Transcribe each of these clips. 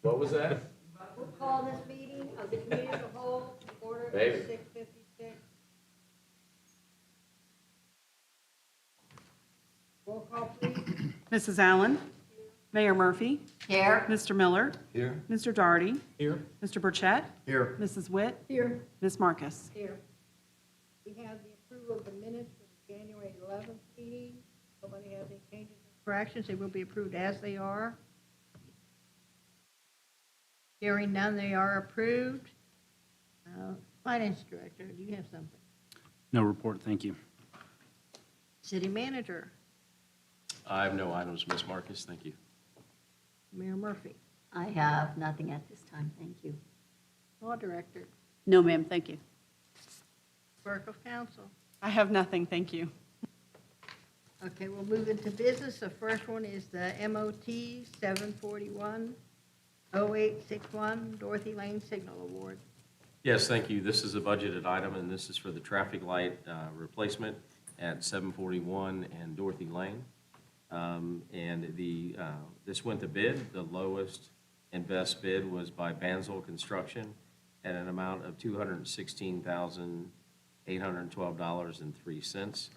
What was that? We'll call this meeting of the committee of the whole to order Maybe. at 6:56. Roll call, please. Mrs. Allen? Mayor Murphy? Here. Mr. Miller? Here. Mr. Daugherty? Here. Mr. Burchett? Here. Mrs. Witt? Here. Ms. Marcus? Here. We have the approval of the minutes for the January 11th meeting. Nobody has any changes or corrections. They will be approved as they are. Hearing none, they are approved. Finance Director, do you have something? No report, thank you. City Manager, I have no items, Ms. Marcus, thank you. Mayor Murphy, I have nothing at this time, thank you. Law Director, No, ma'am, thank you. Clerk of Council. I have nothing, thank you. Okay, we'll move into business. The first one is the MOT 741-0861 Dorothy Lane Signal Award. Yes, thank you. This is a budgeted item, and this is for the traffic light replacement at 741 and Dorothy Lane. This went to bid. The lowest and best bid was by Banzel Construction at an amount of $216,812.03.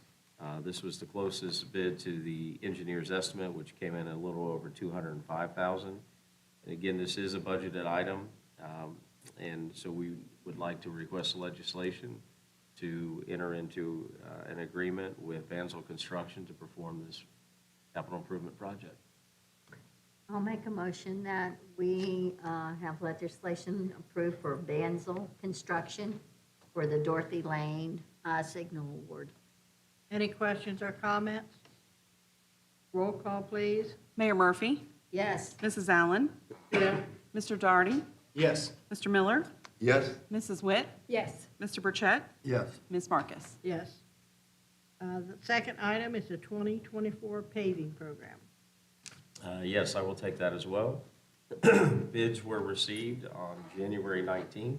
This was the closest bid to the engineer's estimate, which came in a little over $205,000. And again, this is a budgeted item, and so we would like to request legislation to enter into an agreement with Banzel Construction to perform this capital improvement project. I'll make a motion that we have legislation approved for Banzel Construction for the Dorothy Lane Signal Award. Any questions or comments? Roll call, please. Mayor Murphy? Yes, Mrs. Allen? Mr. Daugherty? Yes. Mr. Miller? Yes. Mrs. Witt? Yes. Mr. Burchett? Yes. Ms. Marcus? Yes. The second item is the 2024 paving program. Yes, I will take that as well. Bids were received on January 19th.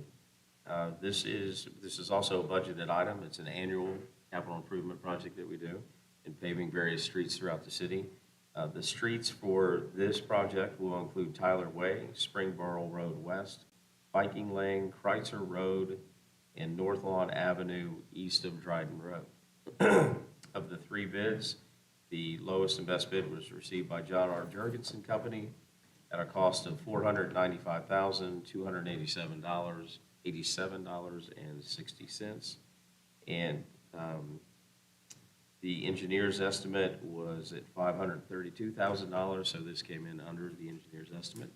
This is also a budgeted item. It's an annual capital improvement project that we do in paving various streets throughout the city. The streets for this project will include Tyler Way, Springboro Road West, Viking Lane, Kreitzer Road, and North Lawn Avenue east of Dryden Road. Of the three bids, the lowest and best bid was received by John R. Jurgensen Company at a cost of $495,287.60. And the engineer's estimate was at $532,000, so this came in under the engineer's estimate.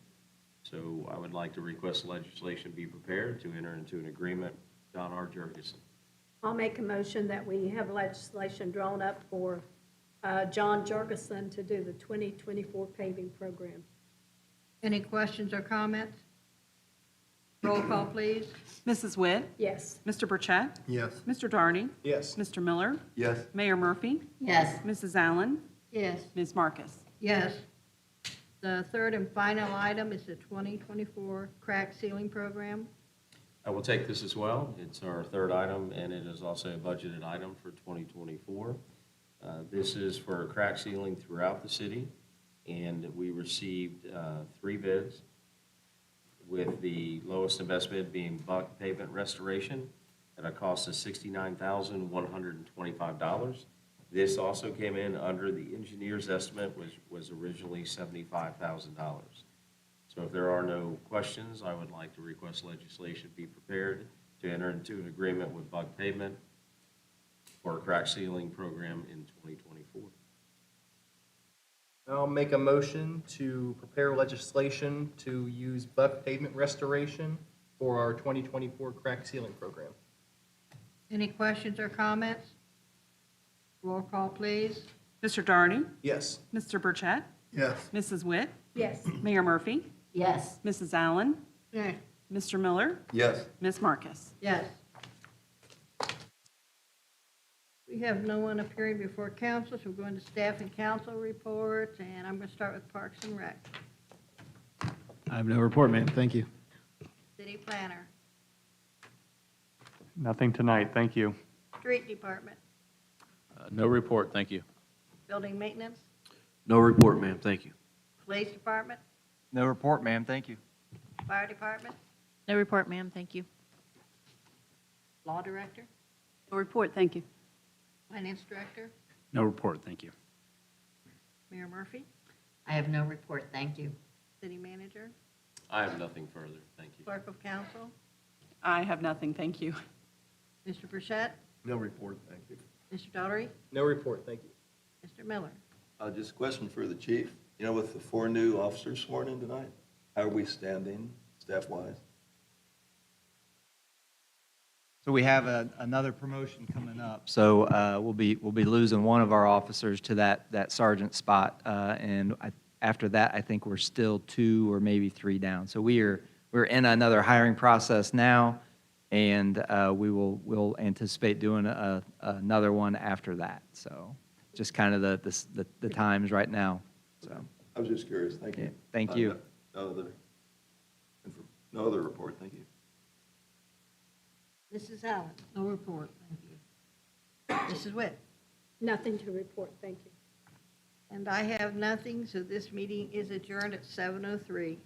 So I would like to request legislation be prepared to enter into an agreement with John R. Jurgensen. I'll make a motion that we have legislation drawn up for John Jurgensen to do the 2024 paving program. Any questions or comments? Roll call, please. Mrs. Witt? Yes. Mr. Burchett? Yes. Mr. Daugherty? Yes. Mr. Miller? Yes. Mayor Murphy? yes, Mrs. Allen? Yes. Ms. Marcus? Yes. The third and final item is the 2024 crack ceiling program. I will take this as well. It's our third item, and it is also a budgeted item for 2024. This is for crack sealing throughout the city, and we received three bids, with the lowest and best bid being Buck Pavement Restoration at a cost of $69,125. This also came in under the engineer's estimate, which was originally $75,000. So if there are no questions, I would like to request legislation be prepared to enter into an agreement with Buck Pavement for a crack sealing program in 2024. I'll make a motion to prepare legislation to use Buck Pavement Restoration for our 2024 crack sealing program. Any questions or comments? Roll call, please. Mr. Daugherty? Yes. Mr. Burchett? Yes. Mrs. Witt? Yes. Mayor Murphy? yes, Mrs. Allen? Yes. Mr. Miller? Yes. Ms. Marcus? Yes. We have no one appearing before council, so we're going to staff and council reports, and I'm going to start with Parks and Rec. I have no report, ma'am, thank you. City Planner, Nothing tonight, thank you. Street Department, No report, thank you. Building Maintenance, No report, ma'am, thank you. Police Department, No report, ma'am, thank you. Fire Department, No report, ma'am, thank you. Law Director, No report, thank you. Finance Director, No report, thank you. Mayor Murphy, I have no report, thank you. City Manager, I have nothing further, thank you. Clerk of Council, I have nothing, thank you. Mr. Burchett, No report, thank you. Mr. Daughtery, No report, thank you. Mr. Miller. Just a question for the chief. You know, with the 4 new officers sworn in tonight, how are we standing staff-wise? So we have another promotion coming up. So we'll be losing one of our officers to that sergeant spot. And after that, I think we're still 2 or maybe 3 down. So we're in another hiring process now, and we'll anticipate doing another one after that. So just kind of the times right now. So I was just curious, thank you. Yeah, thank you. No other report, thank you. Mrs. Allen. No report, thank you. Mrs. Witt. Nothing to report, thank you. And I have nothing, so this meeting is adjourned at 7:03.